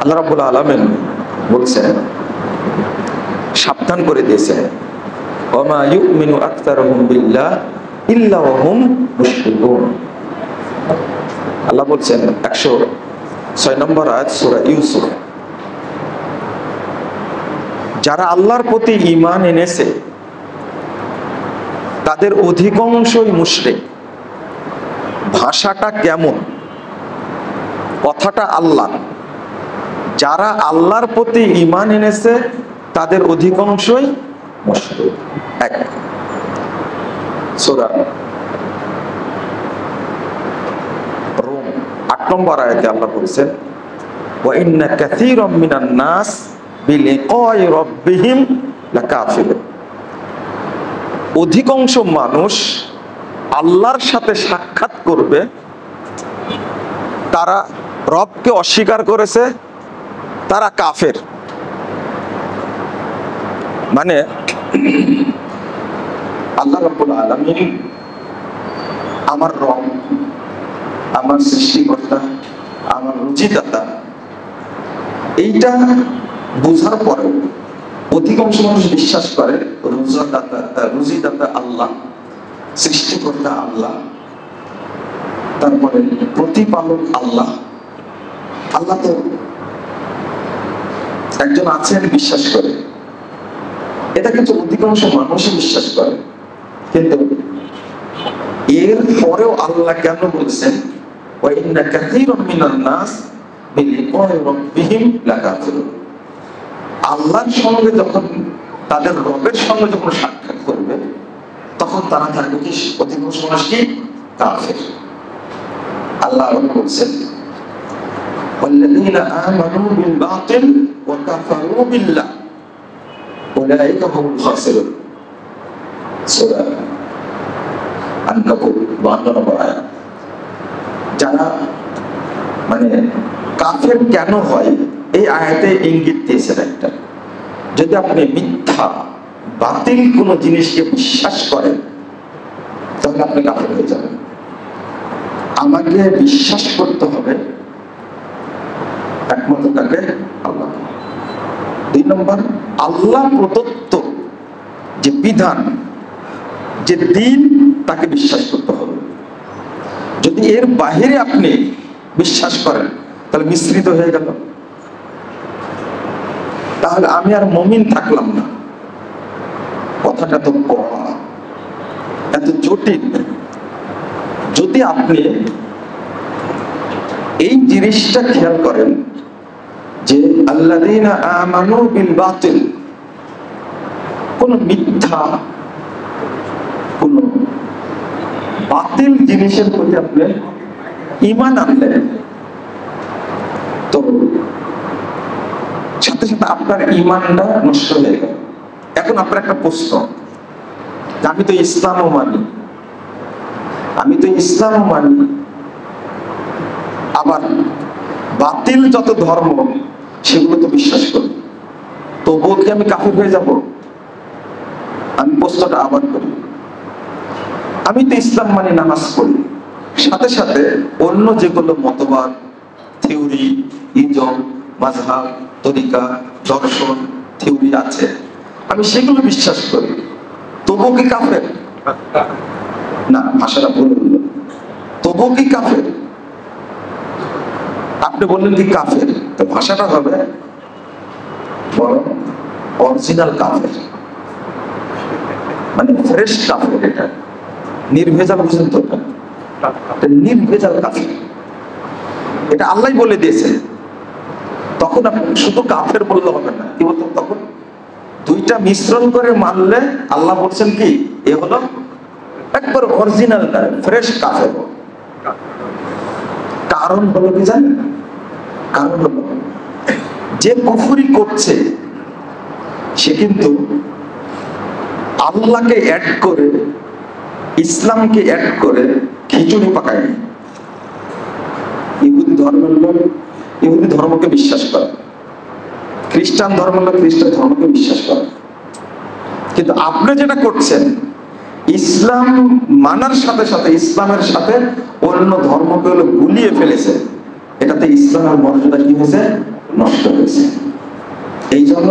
আল্লাহ রাব্বুল আলামিন বলছেন, সাবধান করে দিয়েছেন, ওয়া ইউমিনু আকতারুহুম বিল্লাহ ইল্লা ওয়া হুম মুশরিকুন। আল্লাহ বলছেন 106 নম্বর আয়াত সূরা ইউসুফ, যারা আল্লাহর প্রতি ঈমান এনেছে তাদের অধিকাংশই মুশরিক। ভাষাটা কেমন? কথাটা আল্লাহ, যারা আল্লাহর প্রতি ঈমান এনেছে তাদের অধিকাংশই মুশরিক। এক সূরা রুম 8 নম্বর আয়াতে আল্লাহ বলেছেন, ওয়া ইন্না কাসীরাম মিনান নাস বিলিকাই রাব্বিহিম লাকাফিরুন। অধিকাংশ মানুষ আল্লাহর সাথে সাক্ষাৎ করবে, তারা রবকে অস্বীকার করেছে, তারা কাফের। মানে আল্লাহ রাব্বুল আলামিন আমার রব, আমার সৃষ্টিকর্তা, আমার রুজিদাতা, এইটা বোঝার পরে অধিকাংশ মানুষ বিশ্বাস করে রুজিদাতা আল্লাহ, সৃষ্টিকর্তা আল্লাহ, তারপরে প্রতিপালক আল্লাহ। আল্লাহ তো একজন আছেন বিশ্বাস করে, এটা কিন্তু অধিকাংশ মানুষই বিশ্বাস করে। কিন্তু এর পরেও আল্লাহ কেন বলছেন, ওয়া ইন্না কাসীরাম মিনান নাস বিলিকাই রাব্বিহিম লাকাফিরুন। আল্লাহর সঙ্গে যখন, তাদের রবের সঙ্গে যখন সাক্ষাৎ করবে, তখন তারা থাকবে কি? অধিকাংশ মানুষ কি? কাফের। আল্লাহ বলছেন, ওয়াল্লাযীনা আমানু বিল বাতিল ওয়া কাফারু বিল্লাহ উলাইকা হুমুল খাসিরুন। সূরা আন-নাবুত 52 নম্বর আয়াত। যারা মানে কাফের কেন হয় এই আয়াতে ইঙ্গিত দিয়েছেন একটা, যদি আপনি মিথ্যা বাতিল কোন জিনিসকে বিশ্বাস করেন তাহলে আপনি কাফের হয়ে যাবেন। আমাকে বিশ্বাস করতে হবে একমাত্র কাকে? আল্লাহ। 2 নম্বর, আল্লাহ প্রদত্ত যে বিধান, যে দিন, তাকে বিশ্বাস করতে হবে। যদি এর বাহিরে আপনি বিশ্বাস করেন তাহলে মিশ্রিত হয়ে গেল, তাহলে আমি আর মুমিন থাকলাম না। কথাটা তো কড়া, এত জটিল। যদি আপনি এই জিনিসটা খেয়াল করেন যে আল্লাযীনা আমানু বিল বাতিল, কোন মিথ্যা, কোন বাতিল জিনিসের প্রতি আপনি ঈমান আনলেন, তো সাথে সাথে আপনার ঈমানটা নষ্ট হয়ে গেল। এখন আপনার একটা প্রশ্ন, আমি তো ইসলামও মানি, আবার বাতিল যত ধর্ম সেগুলো তো বিশ্বাস করি, তবুও কি আমি কাফের হয়ে যাব? আমি প্রশ্নটা আবার করি। আমি তো ইসলাম মানি, নামাজ পড়ি, সাথে সাথে অন্য যেগুলো মতবাদ, থিওরি, ইজম, মাযহাব, তরিকা, দর্শন, থিওরি আছে, আমি সেগুলো বিশ্বাস করি, তবুও কি কাফের? না, ভাষাটা ভুল হলো। তবুও কি কাফের? আপনি বললেন কি কাফের, তো ভাষাটা হবে বরং অরিজিনাল কাফের, মানে ফ্রেশ কাফের। এটা নির্ভেজাল, বুঝেন তো? এটা নির্ভেজাল কাফের, এটা আল্লাহ বলে দিয়েছে। তখন আপনি শুধু কাফের বললে হবে না, কি বলতো? তখন দুইটা মিশ্রণ করে মানলে আল্লাহ বলছেন কি, এ হলো একবার অরিজিনাল ফ্রেশ কাফের। কারণ হলো কি জানেন? কারণ হলো যে কুফরি করছে সে কিন্তু আল্লাহকে অ্যাড করে, ইসলামকে অ্যাড করে খিচুড়ি পাকায়নি। ইহুদি ধর্মের লোক ইহুদি ধর্মকে বিশ্বাস করে, খ্রিস্টান ধর্মের লোক খ্রিস্টান ধর্মকে বিশ্বাস করে। কিন্তু আপনি যেটা করছেন, ইসলাম মানার সাথে সাথে ইসলামের সাথে অন্য ধর্মকে গুলিয়ে ফেলেছে, এটাতে ইসলামের মর্যাদা কি হয়েছে? নষ্ট হয়েছে। এই জন্য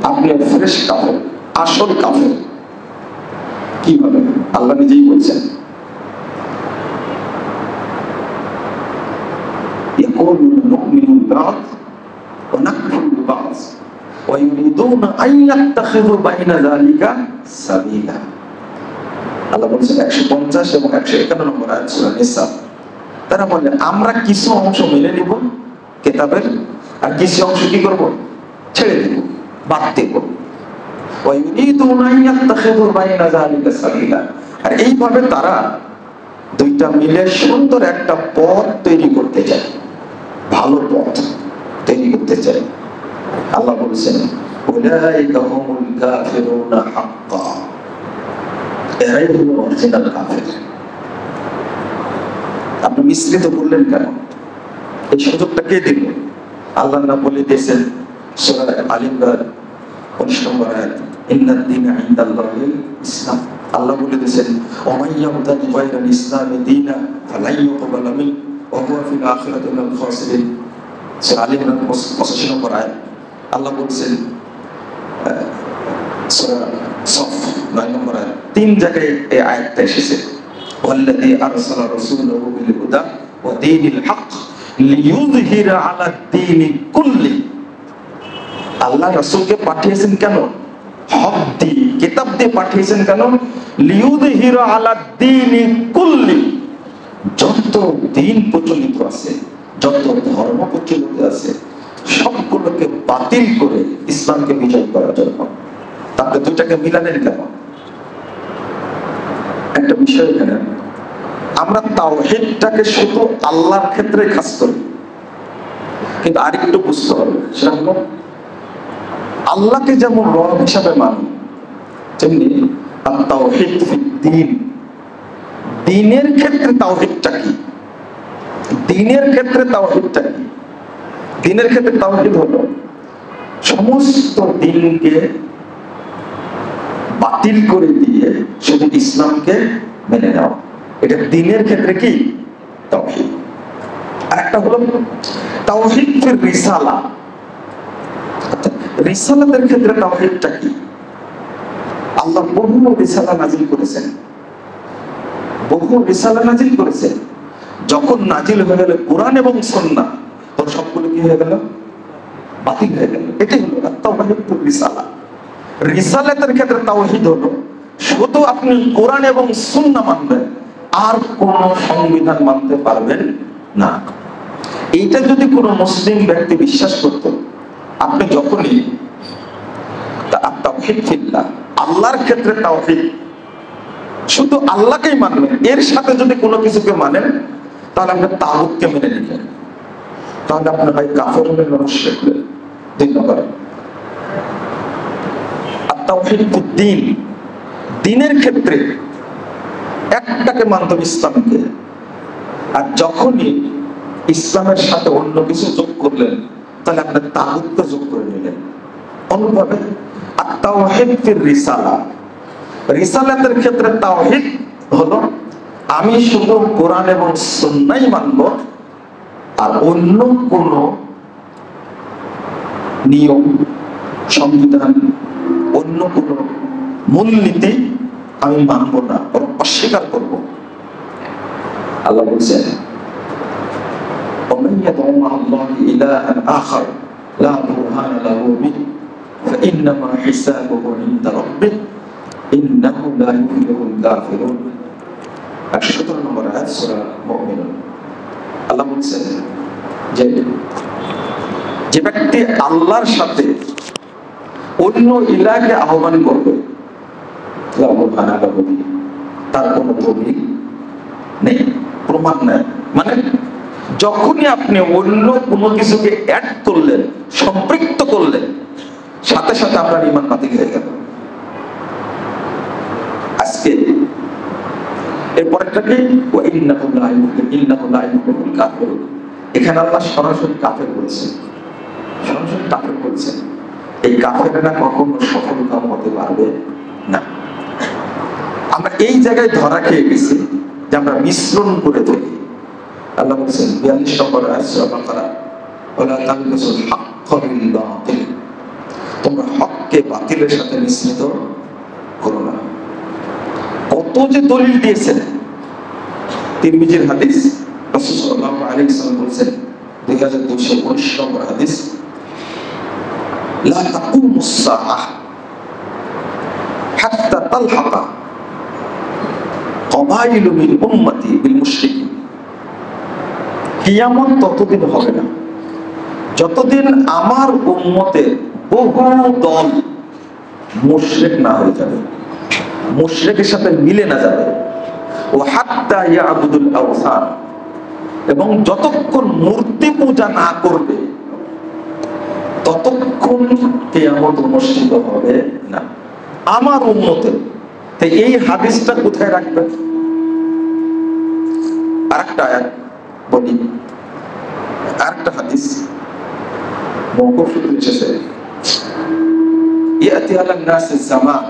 আপনি ফ্রেশ কাফের, আসল কাফের। কিভাবে? আল্লাহ নিজেই বলছেন, يقولون نؤمن ببعض ونكفر ببعض ويريدون أن يتخذوا بين ذلك سبيلا। আল্লাহ বলছেন 150 এবং 151 নম্বর আয়াত সূরা নিসা। তারা বলে আমরা কিছু অংশ মেনে নিব কিতাবের, আর কিছু অংশ কি করব? ছেড়ে দেব, বাদ দেব। ويريدون أن يتخذوا بين ذلك سبيلا। আর এইভাবে তারা দুইটা মিলে সুন্দর একটা পথ তৈরি করতে চায়, ভালো পথ তৈরি করতে চায়। আল্লাহ বলছেন উলাইকা হুমুল কাফিরুনা হাক্কা, এরাই হলো অরিজিনাল কাফের। আপনি মিশ্রিত করলেন কেন? এই সুযোগটা কে দিল? আল্লাহ না বলে দিয়েছেন সূরা আল ইমরান 19 নম্বর আয়াত, ইন্নাদ দীনা ইনদাল্লাহিল ইসলাম। আল্লাহ বলে দিয়েছেন ওয়া ইয়াবতাগি গায়রাল ইসলামি দীনা ফালাই ইউকবালা মিনহু ওয়া হুয়া ফিল আখিরাতি মিনাল খাসিরিন। সূরা আল ইমরান 85 নম্বর আয়াত। আল্লাহ বলছেন সূরা সফ 9 নম্বর আয়াত। তিন জায়গায় এই আয়াতটা এসেছে, ওয়াল্লাযী আরসালা রাসূলাহু বিল হুদা ওয়া দীনিল হক লিইয়ুযহিরা আলা দ্বীনি কুল্লি। আল্লাহ রাসূলকে পাঠিয়েছেন কেন? হক দিয়ে, কিতাব দিয়ে পাঠিয়েছেন কেন? লিইয়ুযহিরা আলা দ্বীনি কুল্লি। যত দিন প্রচলিত আছে, যত ধর্ম প্রচলিত আছে, সবগুলোকে বাতিল করে ইসলামকে বিজয় করার জন্য। তাহলে দুইটাকে মিলালেন কেন? একটা বিষয় এখানে, আমরা তাওহীদটাকে শুধু আল্লাহর ক্ষেত্রে খাস করি, কিন্তু আরেকটু বুঝতে হবে, সেটা হলো আল্লাহকে যেমন রব হিসাবে মানি, তেমনি তাওহীদ ফিদ্দীন, দ্বীনের ক্ষেত্রে তাওহীদটা কি? দ্বীনের ক্ষেত্রে তাওহীদটা কি? দ্বীনের ক্ষেত্রে তাওহীদ হলো সমস্ত দ্বীনকে বাতিল করে দিয়ে শুধু ইসলামকে মেনে নেওয়া। এটা দ্বীনের ক্ষেত্রে কি? তাওহীদ। আর একটা হলো তাওহীদ ফির রিসালা। রিসালাতের ক্ষেত্রে তাওহীদটা কি? আল্লাহ বহু রিসালা নাজিল করেছেন, বহু রিসালা নাজিল করেছেন। যখন নাজিল হয়ে গেল কোরআন এবং সুন্নাহ, তখন সবগুলো কি হয়ে গেল? বাতিল হয়ে গেল। এটাই হলো তাওহীদ ফির রিসালা। রিসালাতের ক্ষেত্রে তাওহীদ হলো শুধু আপনি কোরআন এবং সুন্নাহ মানবেন, আর কোন সংবিধান মানতে পারবেন না। এইটা যদি কোনো মুসলিম ব্যক্তি বিশ্বাস করত, আপনি যখনই তাওহীদ ফিল্লাহ, আল্লাহর ক্ষেত্রে তাওহীদ, শুধু আল্লাহকেই মানবেন, এর সাথে যদি কোনো কিছুকে মানেন, তাহলে আপনি তাগুতকে মেনে নিলেন, তাহলে আপনি ভাই কাফের হলেন, মুশরিক হলেন। 2 নম্বর তাওহীদ ফিদ্দীন, দ্বীনের ক্ষেত্রে একটাকে মানতেন, ইসলামকে, আর যখনই ইসলামের সাথে অন্য কিছু যোগ করলেন, তাহলে আপনি তাগুতকে যোগ করে নিলেন। অনুভাবে আত-তাওহীদ ফির রিসালা, রিসালাতের ক্ষেত্রে তাওহীদ হলো আমি শুধু কোরআন এবং সুন্নাহই মানব, আর অন্য কোন নিয়ম, সংবিধান, অন্য কোন মূলনীতি আমি মানব না, বরং অস্বীকার করব। আল্লাহ বলছেন ومن يدع مع الله إلها آخر لا برهان له به فإنما حسابه عند ربه إنه لا يفلح الكافرون। 17 নম্বর আয়াত সূরা মুমিনুন। আল্লাহ বলছেন যে ব্যক্তি আল্লাহর সাথে অন্য ইলাহকে আহ্বান করবে, তার কোনো দলিল নেই, প্রমাণ নেই। মানে যখনই আপনি অন্য কোনো কিছুকে অ্যাড করলেন, সম্পৃক্ত করলেন, সাথে সাথে আপনার ঈমান বাতিল হয়ে গেল। আজকে এরপরটা কি? এখানে আল্লাহ সরাসরি কাফের বলছেন, সরাসরি কাফের বলছেন। এই কাফেররা কখনো সফলকাম হতে পারবে না। আমরা এই জায়গায় ধরা খেয়ে গেছি যে আমরা মিশ্রণ করে থাকি। আল্লাহ বলছেন 42 নম্বর আয়াত সূরা বাকারা, ওয়ালা তালবিসুল হক বিল বাতিল, তোমরা হককে বাতিলের সাথে মিশ্রিত করো না। কত যে দলিল দিয়েছেন। তিরমিজির হাদিস, রাসূল সাল্লাল্লাহু আলাইহি ওয়াসাল্লাম বলেছেন, 2219 নম্বর হাদিস, লা তাকুমুস সাআহ হাত্তা তালহাকা কবাইলু মিন উম্মতি বিল মুশরিকিন। কিয়ামত ততদিন হবে না যতদিন আমার উম্মতের বহু দল মুশরিক না হয়ে যাবে, মুশরিকের সাথে মিলে না যাবে। ও হাত্তা ইয়াবুদুল আওসান, এবং যতক্ষণ মূর্তি পূজা না করবে ততক্ষণ কিয়ামত অনুষ্ঠিত হবে না আমার উম্মতের। তাই এই হাদিসটা কোথায় রাখবেন? আরেকটা আয়াত বলি, আরেকটা হাদিস মওকুফ এসেছে, ইয়াতি আলান নাস জামান,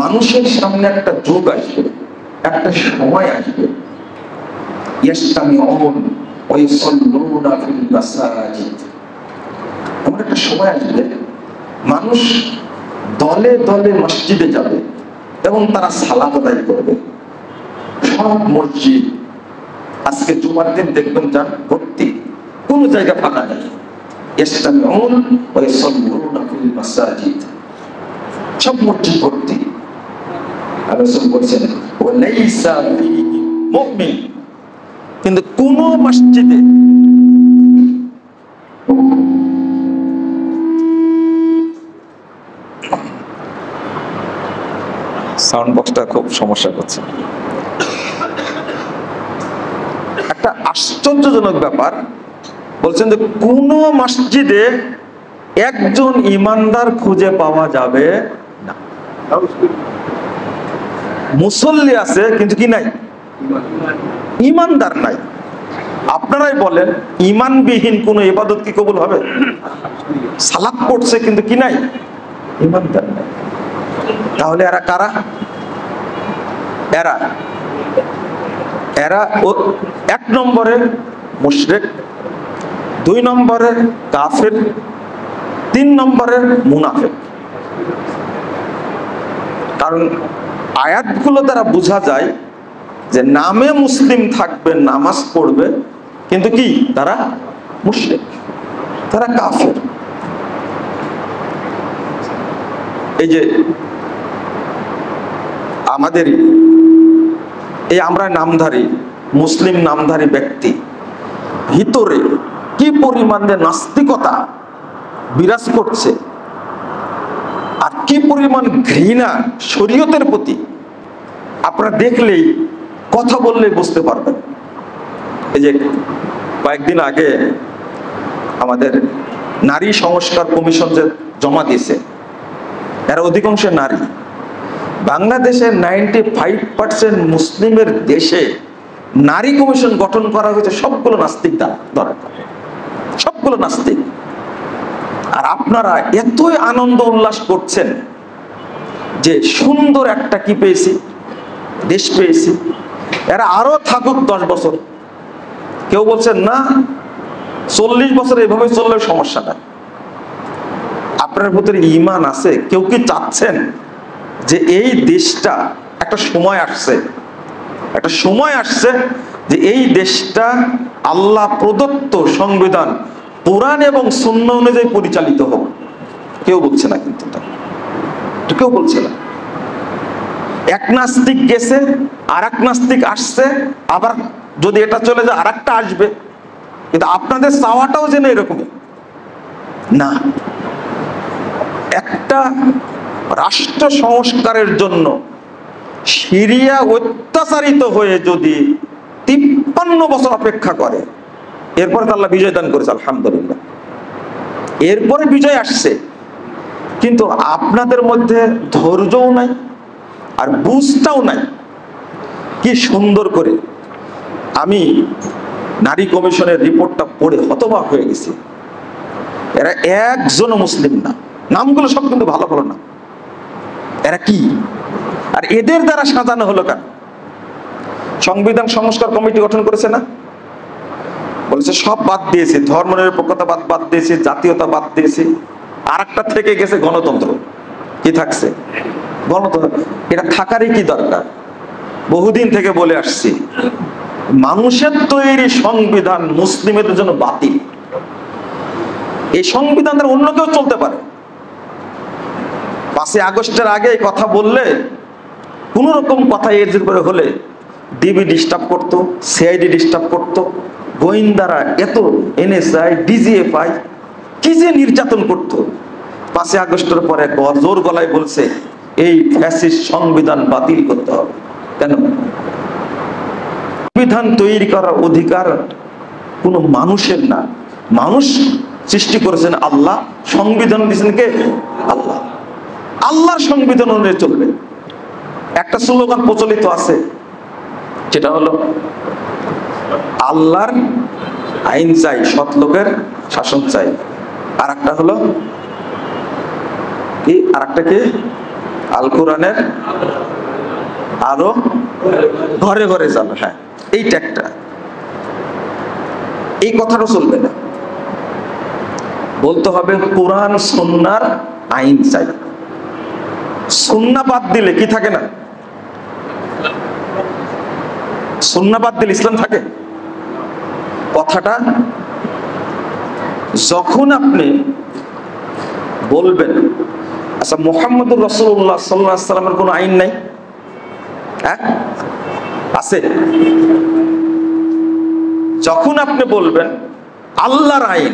মানুষের সামনে একটা যুগ আসবে, একটা সময় আসবে, ইয়াসতামিউন ওয়া ইউসাল্লুনা ফিল মাসাজিদ, এমন একটা সময় আসবে মানুষ দলে দলে মসজিদে যাবে এবং তারা সালাত আদায় করবে। সব মসজিদ আজকে জুমার দিন দেখবেন যান ভর্তি, কোন জায়গা ফাঁকা নেই। ইয়াসতামিউন ওয়া ইউসাল্লুনা ফিল মাসাজিদ, সব মসজিদ ভর্তি। আর রাসূল বলেছেন, ওয়া লাইসা ফীহি মুমিন, কিন্তু কোন মসজিদে সাউন্ড বক্সটা খুব সমস্যা করছে। একটা আশ্চর্যজনক ব্যাপার বলছেন যে কোন মসজিদে একজন ইমানদার খুঁজে পাওয়া যাবে না। মুসল্লি আছে কিন্তু কি নাই? ইমানদার নাই। আপনারাই বলেন, ইমানবিহীন কোন ইবাদত কি কবুল হবে? সালাত পড়ছে কিন্তু কি নাই? ইমানদার নাই। তাহলে এরা কারা? এরা এরা এক নম্বরে মুশরিক, 2 নম্বরে কাফের, 3 নম্বরে মুনাফিক। কারণ আয়াতগুলো দ্বারা বোঝা যায় যে নামে মুসলিম থাকবে, নামাজ পড়বে, কিন্তু কি তারা মুশরিক, তারা কাফের। এই যে আমাদের এই আমরা নামধারী মুসলিম নামধারী ব্যক্তি ভিতরে কি পরিমাণে নাস্তিকতা বিরাজ করছে আর কি পরিমাণ ঘৃণা শরীয়তের প্রতি, আপনারা দেখলেই, কথা বললেই বুঝতে পারবেন। এই যে কয়েকদিন আগে আমাদের নারী সংস্কার কমিশন যে জমা দিয়েছে, এরা অধিকাংশ নারী। বাংলাদেশের 95% মুসলিমের দেশে নারী কমিশন গঠন করা হয়েছে সবগুলো নাস্তিক দ্বারা, সবগুলো নাস্তিক। আর আপনারা এতই আনন্দ উল্লাস করছেন যে সুন্দর একটা কি পেয়েছি, দেশ পেয়েছি, এরা আরো থাকুক 10 বছর। কেউ বলছেন না 40 বছর এভাবে চললে সমস্যা নাই। আপনার ভিতরে ঈমান আছে? কেউ কি চাচ্ছেন যে এই দেশটা একটা সময় আসছে, একটা সময় আসছে যে এই দেশটা আল্লাহ প্রদত্ত সংবিধান কোরআন এবং সুন্নাহ অনুযায়ী পরিচালিত হোক? কেউ বলছে না, কিন্তু কেউ বলছে না। এক নাস্তিক গেছে, আর এক নাস্তিক আসছে, আবার যদি এটা চলে যায় আর একটা আসবে। কিন্তু আপনাদের চাওয়াটাও যেন এরকমই না। একটা রাষ্ট্র সংস্কারের জন্য সিরিয়া অত্যাচারিত হয়ে যদি 53 বছর অপেক্ষা করে, এরপরে আল্লাহ বিজয় দান করেছে, আলহামদুলিল্লাহ। এরপরে বিজয় আসছে, কিন্তু আপনাদের মধ্যে ধৈর্যও নাই আর বুঝটাও নাই। কি সুন্দর করে আমি নারী কমিশনের রিপোর্টটা পড়ে হতবাক হয়ে গেছি। এরা একজনও মুসলিম না, নামগুলো সব কিন্তু ভালো ভালো না। এরা কি? আর এদের দ্বারা সাজানো হলো কেন? সংবিধান সংস্কার কমিটি গঠন করেছে না? বলেছে সব বাদ দিয়েছে, ধর্মনিরপেক্ষতা বাদ দিয়েছে, জাতীয়তা বাদ দিয়েছে, আর একটা থেকে গেছে গণতন্ত্র। কি থাকছে? গণতন্ত্র। এটা থাকারই কি দরকার? বহুদিন থেকে বলে আসছি, মানুষের তৈরি সংবিধান মুসলিমদের জন্য বাতিল। এই সংবিধানের অন্য কেউ চলতে পারে। 5ই আগস্টের আগে কথা বললে, কোন রকম কথা এর উপরে হলে ডিবি ডিস্টার্ব করতো, সিআইডি ডিস্টার্ব করতো, গোয়েন্দারা এত এনএসআই ডিজিএফআই কি যে নির্যাতন করতো। 5ই আগস্টের পরে জোর গলায় বলছে এই ফ্যাসিস্ট সংবিধান বাতিল করতে হবে। কেন? সংবিধান তৈরি করার অধিকার কোনো মানুষের না। মানুষ সৃষ্টি করেছেন আল্লাহ, সংবিধান দিয়েছেন কে? আল্লাহ। আল্লাহর সংবিধান অনুযায়ী চলবে। একটা স্লোগান প্রচলিত আছে, যেটা হলো আল্লাহর আইন চাই, সৎ লোকের শাসন চাই। আর একটা হলো কি? আর একটা কি? আল কোরআনের আরো ঘরে ঘরে যাবে। হ্যাঁ, এইটা একটা। এই কথাটা চলবে না, বলতে হবে কোরআন সুন্নাহর আইন চাই। সুন্নাহ বাদ দিলে কি থাকে না? সুন্নাহ বাদ দিলে ইসলাম থাকে? কথাটা যখন আপনি বলবেন আচ্ছা মুহাম্মদুর রাসূলুল্লাহ সাল্লাল্লাহু আলাইহি ওয়াসাল্লামের কোনো আইন নাই, হ্যাঁ আছে। যখন আপনি বলবেন আল্লাহর আইন,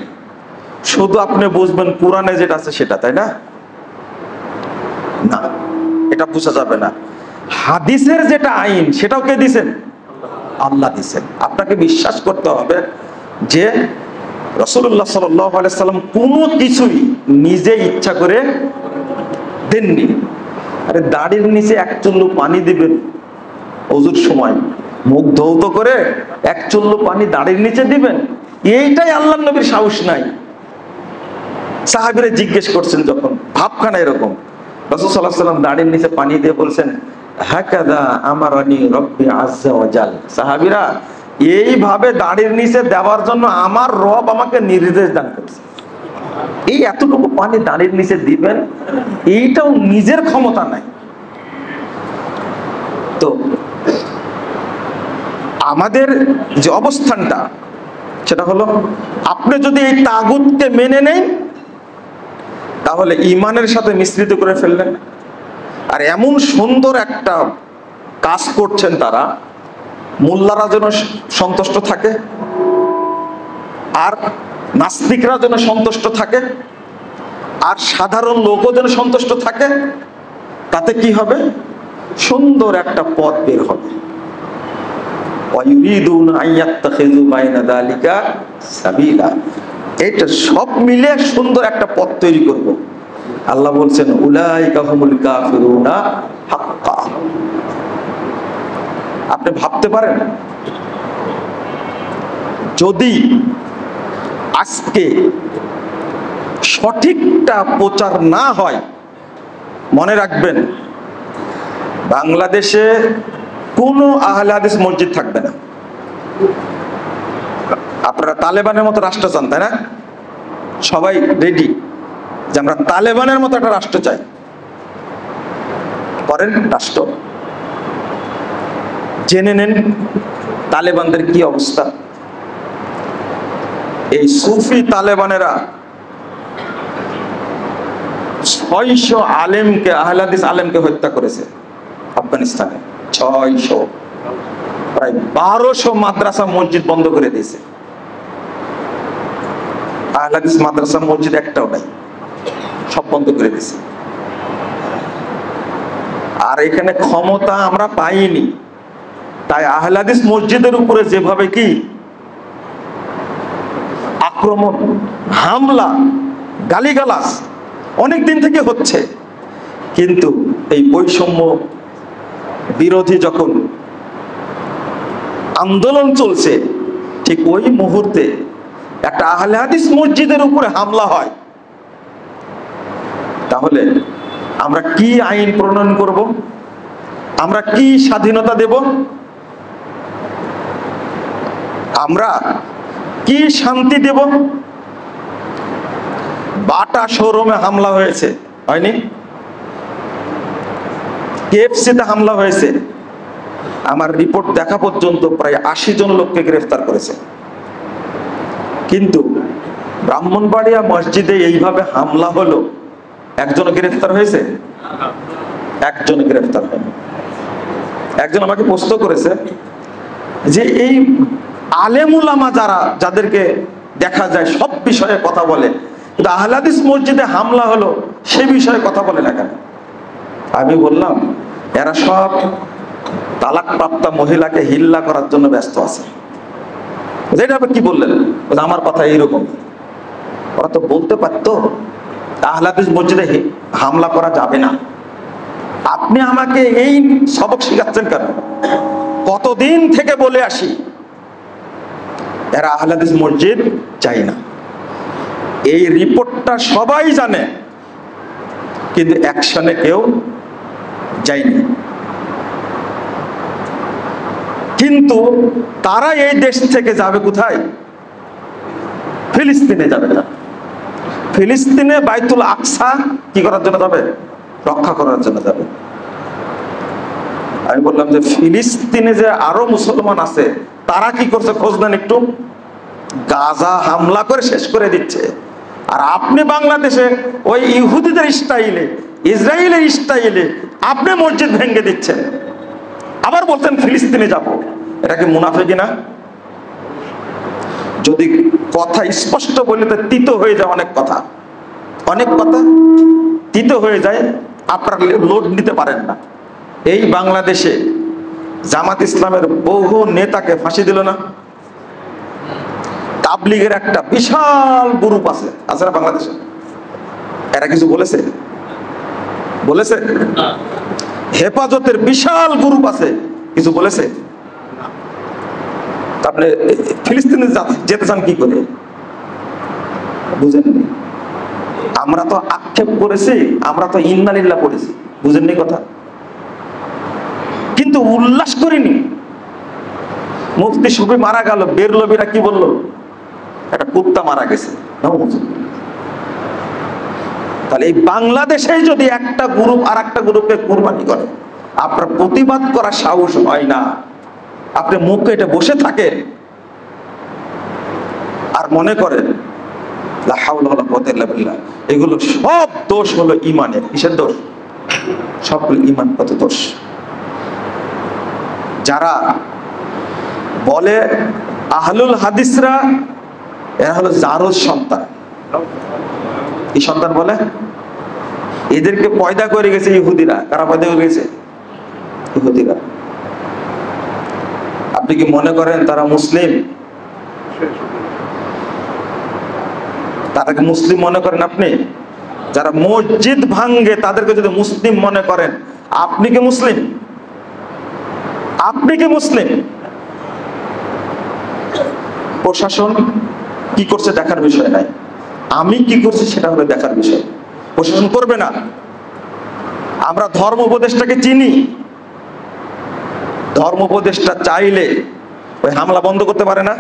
শুধু আপনি বুঝবেন কোরআনে যেটা আছে সেটা, তাই না? না, এটা বোঝা যাবে না। হাদিসের যেটা আইন সেটাও কে দিয়েছেন? আল্লাহ দিয়েছেন। আপনাকে বিশ্বাস করতে হবে যে রাসূলুল্লাহ সাল্লাল্লাহু আলাইহি ওয়াসাল্লাম কোনো কিছুই নিজে ইচ্ছা করে দেননি। আরে দাড়ির নিচে এক চুল্লু পানি দিবেন ওযুর সময়, মুখ ধৌত করে এক চুল্লু পানি দাড়ির নিচে দিবেন, এইটাই আল্লাহর নবীর সাহস নাই। সাহাবীরা জিজ্ঞেস করছেন যখন, ভাবখানা এরকম, রাসূল সাল্লাল্লাহু আলাইহি ওয়াসাল্লাম দাড়ির নিচে পানি দিয়ে বলছেন হাকাদা আমারানি রব্বি আযজা ওয়া জাল। সাহাবীরা, এইভাবে দাড়ির নিচে দেওয়ার জন্য আমার রব আমাকে নির্দেশ দান করেছে। এই এতটুকু পানি দাড়ির নিচে দিবেন, এইটাও নিজের ক্ষমতা নাই। তো আমাদের যে অবস্থানটা সেটা হলো, আপনি যদি এই তাগুতকে মেনে নেন তাহলে ঈমানের সাথে মিশ্রিত করে ফেললেন। আর এমন সুন্দর একটা কাজ করছেন তারা, মোল্লারা যেন সন্তুষ্ট থাকে আর নাস্তিকরা যেন সন্তুষ্ট থাকে আর সাধারণ লোকও যেন সন্তুষ্ট থাকে। তাতে কি হবে? সুন্দর একটা পথ বের হবে। এটা সব মিলে সুন্দর একটা পথ তৈরি করব। আল্লাহ বলছেন উলাইকা হুমুল কাফিরুনা হাক্কা। আপনি ভাবতে পারেন যদি আজকে সঠিকটা প্রচার না হয়, মনে রাখবেন বাংলাদেশে কোনো আহলে হাদিস মসজিদ থাকবে না। আপনারা তালেবানের মতো রাষ্ট্র চান, তাই না? সবাই রেডি যে আমরা তালেবানের মতো একটা রাষ্ট্র চাই। করেন রাষ্ট্র, জেনে নেন তালেবানদের কি অবস্থা। এই সুফি তালেবানেরা 600 আলেমকে, আহলে হাদিস আলেমকে হত্যা করেছে আফগানিস্তানে। 600, প্রায় 1200 মাদ্রাসা মসজিদ বন্ধ করে দিয়েছে। আহলে হাদিস মাদ্রাসা মসজিদ একটাও নাই, সব বন্ধ করে দিয়েছে। আর এখানে ক্ষমতা আমরা পাইনি, তাই আহলে হাদিস মসজিদের উপরে যেভাবে কি আক্রমণ, হামলা, গালিগালাজ অনেক দিন থেকে হচ্ছে, কিন্তু এই বৈষম্য বিরোধী যখন আন্দোলন চলছে, ঠিক ওই মুহূর্তে একটা আহলে হাদিস মসজিদের উপরে হামলা হয়। তাহলে আমরা কি আইন প্রণয়ন করব? আমরা কি স্বাধীনতা দেব? আমরা কি শান্তি দেব? বাটা শোরুমে হামলা হয়েছে, হয়নি? কেএফসিতে হামলা হয়েছে, আমার রিপোর্ট দেখা পর্যন্ত প্রায় 80 জন লোককে গ্রেফতার করেছে। কিন্তু ব্রাহ্মণবাড়িয়া মসজিদে এইভাবে হামলা হলো, একজন গ্রেফতার হয়েছে? একজন গ্রেফতার হয়নি। একজন আমাকে প্রশ্ন করেছে যে এই আলেম উলামা যাদেরকে দেখা যায় সব বিষয়ে কথা বলে, কিন্তু আহলে হাদিস মসজিদে হামলা হলো সে বিষয়ে কথা বলে না কেন? আমি বললাম এরা সব তালাক প্রাপ্ত মহিলাকে হিল্লা করার জন্য ব্যস্ত আছে। যেটা কি বললেন? আমার কথা এইরকম। ওরা তো বলতে পারতো আহলে হাদিস মসজিদে হামলা করা যাবে না। আপনি আমাকে এই সবক শিখাচ্ছেন কেন? কতদিন থেকে বলে আসি এরা আহলে হাদিস মসজিদ চাই না। এই রিপোর্টটা সবাই জানে, কিন্তু অ্যাকশনে কেউ যায়নি। কিন্তু তারা এই দেশ থেকে যাবে কোথায়? ফিলিস্তিনে যাবে না। ফিলিস্তিনে বাইতুল আকসা কি করার জন্য যাবে? রক্ষা করার জন্য যাবে। আমি বললাম যে ফিলিস্তিনে যে আরো মুসলমান আছে তারা কি করছে খোঁজ নেন একটু। গাজা হামলা করে শেষ করে দিচ্ছে, আর আপনি বাংলাদেশে ওই ইহুদিদের স্টাইলে, ইসরায়েলের স্টাইলে আপনি মসজিদ ভেঙে দিচ্ছেন, আবার বলছেন ফিলিস্তিনে যাব। এটা কি মুনাফিকি না? যদি কথা স্পষ্ট বলে তো তিতো হয়ে যায়, অনেক কথা তিতো হয়ে যায়, আপনারা লোড নিতে পারেন না। এই বাংলাদেশে জামাত ইসলামের বহু নেতাকে ফাঁসি দিল না? তাবলীগের একটা বিশাল গ্রুপ আছে না বাংলাদেশে, এরা কিছু বলেছে? হেফাজতের বিশাল গ্রুপ আছে, কিছু বলেছে? আপনি ফিলিস্তিনে যেতে চান কি করে? বুঝেননি? আমরা তো আক্ষেপ করেছি, আমরা তো ইন্না লিল্লাহ পড়েছি, বুঝেননি কথা? কিন্তু উল্লাস করিনি। মুফতি শফি মারা গেল, বেরলবিরা কি বললো? একটা কুত্তা মারা গেছে। তাহলে এই বাংলাদেশে যদি একটা গ্রুপ আর একটা গ্রুপকে কুরবানি করে, আপনার প্রতিবাদ করার সাহস হয় না, আপনি মুখ এটা বসে থাকেন আর মনে করেন লা হাওলা ওয়ালা কুওয়াতা ইল্লা বিল্লাহ। এগুলো সব দোষ হলো ইমানের। কিসের দোষ? সবগুলো ইমানগত দোষ। যারা বলে আহলুল হাদিসরা এরা হলো জারজ সন্তান, কি সন্তান বলে? এদেরকে পয়দা করে গেছে ইহুদিরা। কারা পয়দা করে গেছে? ইহুদিরা। আপনি কি মনে করেন তারা মুসলিম? তাদেরকে মুসলিম মনে করেন আপনি? যারা মসজিদ ভাঙ্গে তাদেরকে যদি মুসলিম মনে করেন, আপনি কি মুসলিম? আপনি কি মুসলিম? প্রশাসন কি করছে দেখার বিষয় নাই, আমি কি করছি সেটা হলো দেখার বিষয়। প্রশাসন করবে না। আমরা ধর্ম উপদেষ্টাকে চিনি, ধর্ম উপদেষ্টা চাইলে ওই হামলা বন্ধ করতে পারে না।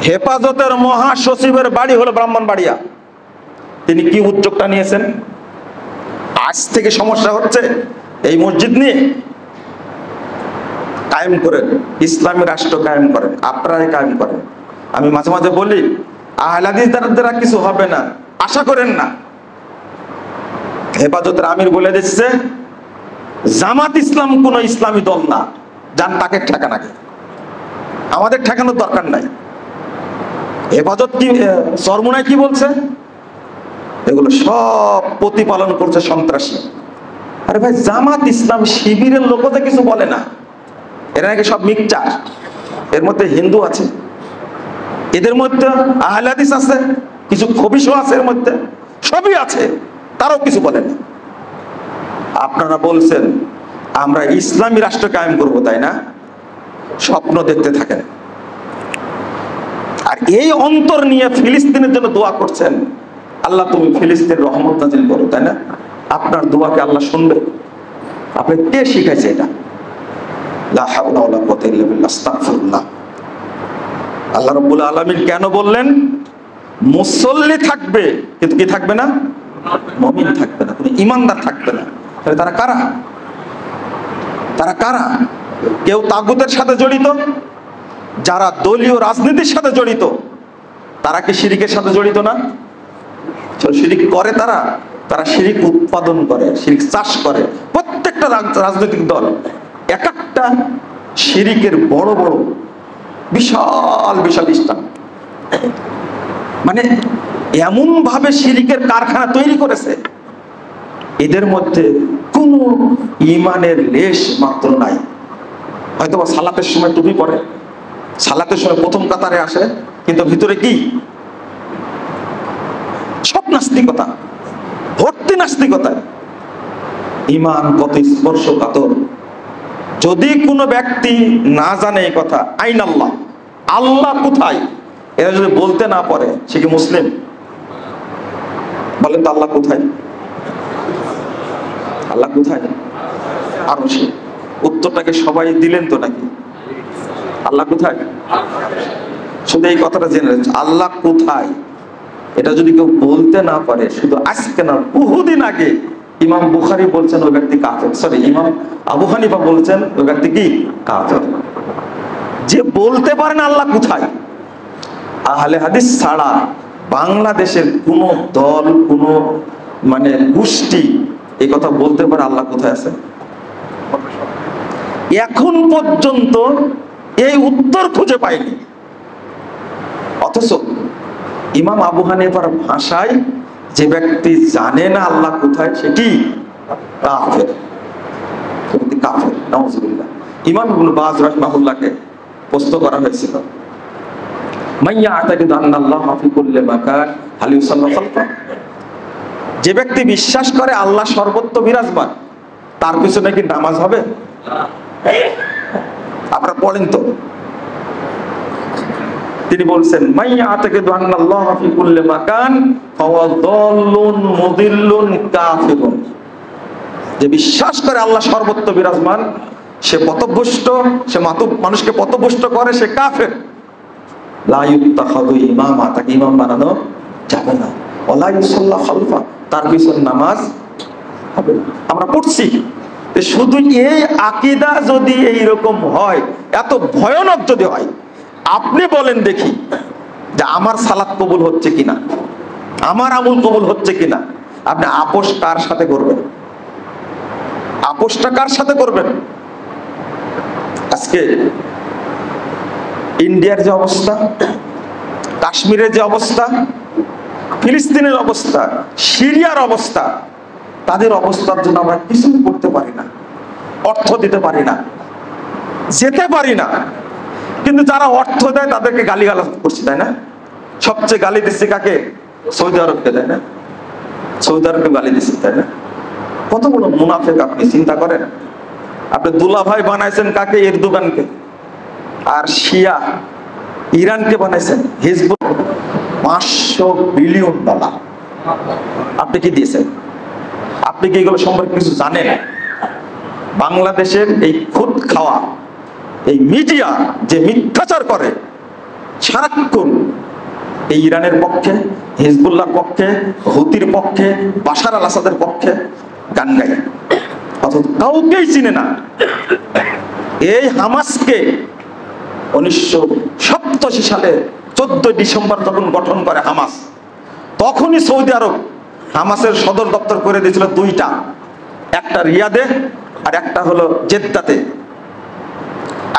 হেফাজতের মহাসচিবের বাড়ি হলো ব্রাহ্মণবাড়িয়া, তিনি কি উদ্যোগটা নিয়েছেন? আজ থেকে সমস্যা হচ্ছে এই মসজিদ নিয়ে, কায়েম করেন, ইসলামী রাষ্ট্র কায়েম করেন, আপনারাই কায়েম করেন। আমি মাঝে মাঝে বলি আহলে হাদিস দ্বারা কিছু হবে না, আশা করেন না। হেফাজতের আমির বলে দিচ্ছে জামাত ইসলাম কোন ইসলামী দল না, যান তাকে ঠেকান আগে, আমাদের ঠেকানোর দরকার নাই। হেফাজত কি চরমুনায় কি বলছে? এগুলো সব প্রতিপালন করছে সন্ত্রাসী। আরে ভাই, জামাত ইসলাম শিবিরের লোক তো কিছু বলে না, এরা নাকি সব মিক্সচার। এর মধ্যে হিন্দু আছে, এদের মধ্যে আহলে হাদিস আছে, কিছু খবিশও আছে, এর মধ্যে সবই আছে, তারাও কিছু বলে না। আপনারা বলছেন আমরা ইসলামী রাষ্ট্র কায়েম করব, তাই না? স্বপ্ন দেখতে থাকেন। আর এই অন্তর নিয়ে ফিলিস্তিনের জন্য দোয়া করছেন, আল্লাহ তুমি ফিলিস্তিনের রহমত নাজিল করো, তাই না? আপনার দোয়াকে আল্লাহ শুনবে? আপনি কে শিখাইছে এটা? লা হাওলা ওয়ালা কুওয়াতা ইল্লা বিল্লাহ, আস্তাগফিরুল্লাহ। আল্লাহ রাব্বুল আলামিন কেন বললেন মুসল্লি থাকবে কিন্তু কি থাকবে না? মুমিন থাকবে না, কোনো ঈমানদার থাকবে না। তাহলে তারা কারা? তারা কারা? কেউ তাগুতের সাথে জড়িত, যারা দলীয় রাজনীতির সাথে জড়িত, তারা কি শিরিকের সাথে জড়িত না? শিরিক করে তারা, তারা শিরিক উৎপাদন করে, শিরিক চাষ করে। প্রত্যেকটা রাজনৈতিক দল এক একটা শিরিকের বড় বড় বিশাল বিশাল স্থান, মানে এমন ভাবে শিরিকের কারখানা তৈরি করেছে, এদের মধ্যে কোনো ঈমানের লেশ মাত্র নাই। হয়তো বা সালাতের সময় টুপি পরে, সালাতের সময় প্রথম কাতারে আসে, কিন্তু ভিতরে কি? সব নাস্তিকতা, ভর্তি নাস্তিকতা। ঈমান কত স্পর্শকাতর। যদি কোনো ব্যক্তি না জানে এই কথা, আইন আল্লাহ, আল্লাহ কোথায়, এরা যদি বলতে না পারে, সে কি মুসলিম? বলেন তো আল্লাহ কোথায়? আল্লাহ কোথায়? আরশে। উত্তরটাকে সবাই দিলেন তো নাকি? আল্লাহ কোথায়? শুধু এই কথাটা জেনে রাখুন, আল্লাহ কোথায় এটা যদি কেউ বলতে না পারে, শুধু আজকে না, বহুদিন আগে ইমাম বুখারী বলছেন ওই ব্যক্তি কাফের। সরি, ইমাম আবু হানিফা বলছেন ওই ব্যক্তি কি? কাফের। যে বলতে পারে না আল্লাহ কোথায়, আহলে হাদিস ছাড়া বাংলাদেশের কোন দল, কোন মানে গোষ্ঠী এই কথা বলতে পারে আল্লাহ কোথায় আছে? এখন পর্যন্ত এই উত্তর খুঁজে পাইনি। অথচ ইমাম আবু হানিফার ভাষায় যে ব্যক্তি জানে না আল্লাহ কোথায়, সে কি? কাফের। কাফের, নাউজুবিল্লাহ। ইমাম ইবনে বাজ রাহিমাহুল্লাহকে প্রশ্ন করা হয়েছিল, মাইয়া আতাকিদু আন্নাল্লাহ ফি কুল্লি মাকান হাল ইউসাল্লা খালফা। যে ব্যক্তি বিশ্বাস করে আল্লাহ সর্বত্র বিরাজমান, তার পিছনে কি নামাজ হবে? আপনারা পড়েন তো। তিনি বলছেন, মাইয়া আতাকিদু আন্নাল্লাহ ফি কুল্লি মাকান ফাওয়া দাল্লুন মুদিল্লুন কাফিরুন। যে বিশ্বাস করে আল্লাহ সর্বত্র বিরাজমান, সে পথভ্রষ্ট, সে মানুষকে পথভ্রষ্ট করে, সে কাফের। লা ইউত্তাখাযু ইমামা, তাকে ইমাম বানানো যাবে না। ওয়ালা ইউসাল্লা খালফা, তার পিছনে নামাজ হবে না। আমরা পড়ছি। শুধু এই আকীদা যদি এইরকম হয়, এত ভয়ানক যদি হয়, আপনি বলেন দেখি যে আমার সালাত কবুল হচ্ছে কিনা, আমার আমল কবুল হচ্ছে কিনা। আপনি আপোষ কার সাথে করবেন? আপোষটা কার সাথে করবেন? আজকে ইন্ডিয়ার যে অবস্থা, কাশ্মীরের যে অবস্থা, ফিলিস্তিনের অবস্থা, সিরিয়ার অবস্থা, তাদের অবস্থার জন্য আমরা কিছুই করতে পারি না, অর্থ দিতে পারি না, যেতে পারি না। কিন্তু যারা অর্থ দেয় তাদেরকে গালিগালাজ করছি, তাই না? সবচেয়ে গালি দিচ্ছে কাকে? সৌদি আরবকে, তাই না? সৌদি আরবকে গালি দিচ্ছে, তাই না? কত বড় মুনাফেক আপনি চিন্তা করেন। আপনি দুলাভাই বানাইছেন কাকে? এরদোগানকে। আর শিয়া ইরানকে বানাইছেন হিজবুল্লাহ। $500 বিলিয়ন আপনি কি দিয়েছেন? আপনি কি এগুলো সম্পর্কে কিছু জানেন? বাংলাদেশের এই খুদ খাওয়া এই মিডিয়া যে মিথ্যাচার করে, সারাক্ষণ এই ইরানের পক্ষে, হিজবুল্লাহর পক্ষে, হুতির পক্ষে, বাশার আল আসাদের পক্ষে গান গায়, অথচ কাউকেই চিনে না। এই হামাসকে 1987 সালে 14 ডিসেম্বর যখন গঠন করে হামাস, তখনই সৌদি আরব হামাসের সদর দপ্তর করে দিয়েছিল দুইটা, একটা রিয়াদে আর একটা হলো জেদ্দাতে।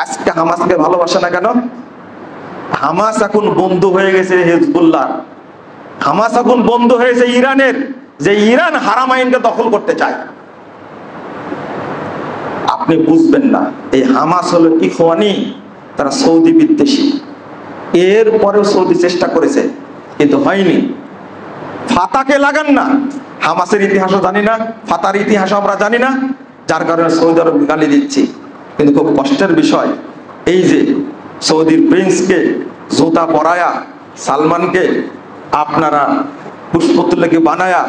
আজকে হামাসকে ভালোবাসে না কেন? হামাস এখন বন্ধু হয়ে গেছে হিজবুল্লাহ, হামাস এখন বন্ধু হয়েছে ইরানের, যে ইরান হারামাইনকে দখল করতে চায়। আপনি বুঝবেন না, এই হামাস হলো ইখওয়ানি, তারা সৌদি বিদ্বেষী। এরপরেও সৌদি চেষ্টা করেছে কিন্তু হয়নি। ফাতাকে লাগান না, হামাসের ইতিহাসও জানি না, ফাতার ইতিহাসও আমরা জানি না, যার কারণে সৌদি আরব গালি দিচ্ছি। কিন্তু খুব কষ্টের বিষয়, এই যে সৌদির প্রিন্সকে জুতা পরায়া, সালমানকে আপনারা পুষ্পতুল্যকে বানায়া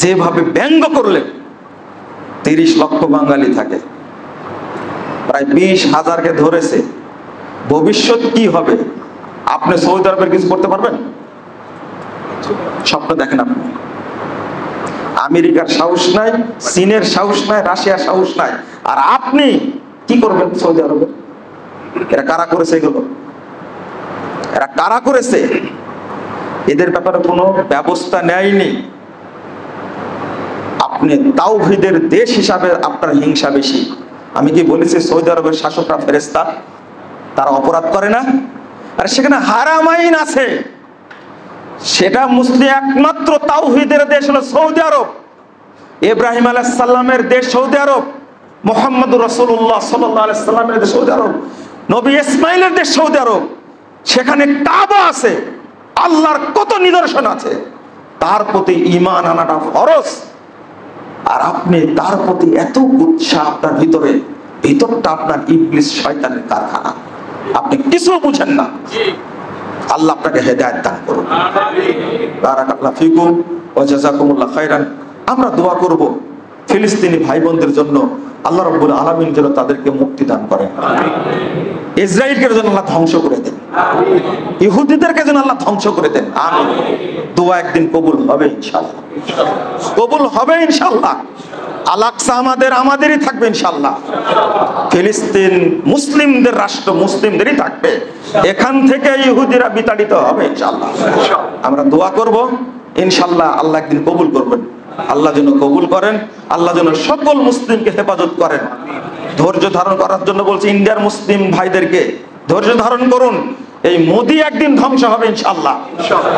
যেভাবে ব্যঙ্গ করলেন, 30 লক্ষ বাঙালি থাকে, প্রায় 20,000কে ধরেছে। ভবিষ্যৎ কি হবে আপনি সৌদি আরবের কিছু করতে পারবেন? স্বপ্ন দেখেন আপনি। আমেরিকার সাহস নাই, চীনের সাহস নাই, রাশিয়ার সাহস নাই, আর আপনি কি করবেন সৌদি আরবে? এরা কারা করেছে এগুলো? এরা কারা করেছে? এদের ব্যাপারে কোনো ব্যবস্থা নেয়নি। আপনি তাওহীদের দেশ হিসাবে আপনার হিংসা বেশি। আমি কি বলেছি সৌদি আরবের শাসকরা ফেরেশতা? তারা অপরাধ করে না? আর সেখানে হারাম আইন আছে, সেটা মুসলিম একমাত্র তাওহীদের দেশ হলো সৌদি আরব। ইব্রাহিম আলাইহিস সালামের দেশ সৌদি আরব, মুহাম্মদুর রাসূলুল্লাহ সাল্লাল্লাহু আলাইহি সাল্লামের দেশ সৌদি আরব, নবী ইসমাইলের দেশ সৌদি আরব। সেখানে কাবা আছে, আল্লাহর কত নিদর্শন আছে, তার প্রতি ঈমান আনাটা ফরজ। আর আপনি তার প্রতি এত উৎসাহ আপনার ভিতরে, ভিতরটা আপনার ইবলিস শয়তানের কারখানা, আপনি কিছু বুঝেন না। আল্লাহ আপনাকে হেদায়েত দান করুন। বারাকাল্লাহু ফিকুম ওয়া জাযাকুমুল্লাহ খাইরান। আমরা দোয়া করব ফিলিস্তিনি ভাই বোনদের জন্য, আল্লাহ রাব্বুল আলামিন যেন তাদেরকে মুক্তি দান করেন। ইসরায়েলকে যেন আল্লাহ ধ্বংস করে দেন, ইহুদিদেরকে যেন আল্লাহ ধ্বংস করে দেন। আমিন। দোয়া একদিন কবুল হবে ইনশাআল্লাহ, কবুল হবে ইনশাআল্লাহ। আল-আকসা আমাদেরই থাকবে ইনশাআল্লাহ। ফিলিস্তিন মুসলিমদের রাষ্ট্র, মুসলিমদেরই থাকবে। এখান থেকে ইহুদিরা বিতাড়িত হবে ইনশাআল্লাহ। আমরা দোয়া করব ইনশাআল্লাহ, আল্লাহ একদিন কবুল করবেন। আল্লাহ যেন কবুল করেন, আল্লাহ যেন সকল মুসলিমকে হেফাজত করেন। ধৈর্য ধারণ করার জন্য বলছি ইন্ডিয়ার মুসলিম ভাইদেরকে, ধৈর্য ধারণ করুন। এই মোদি একদিন ধ্বংস হবে ইনশাআল্লাহ,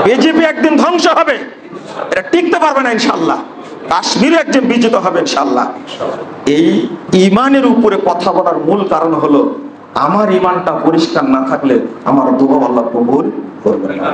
বিজেপি একদিন ধ্বংস হবে, এটা টিকতে পারবে না ইনশাআল্লাহ। কাশ্মীর একদিন বিজিত হবে ইনশাআল্লাহ। এই ঈমানের উপরে কথা বলার মূল কারণ হলো আমার ঈমানটা পরিষ্কার না থাকলে আমার দোয়া আল্লাহ কবুল করবে না।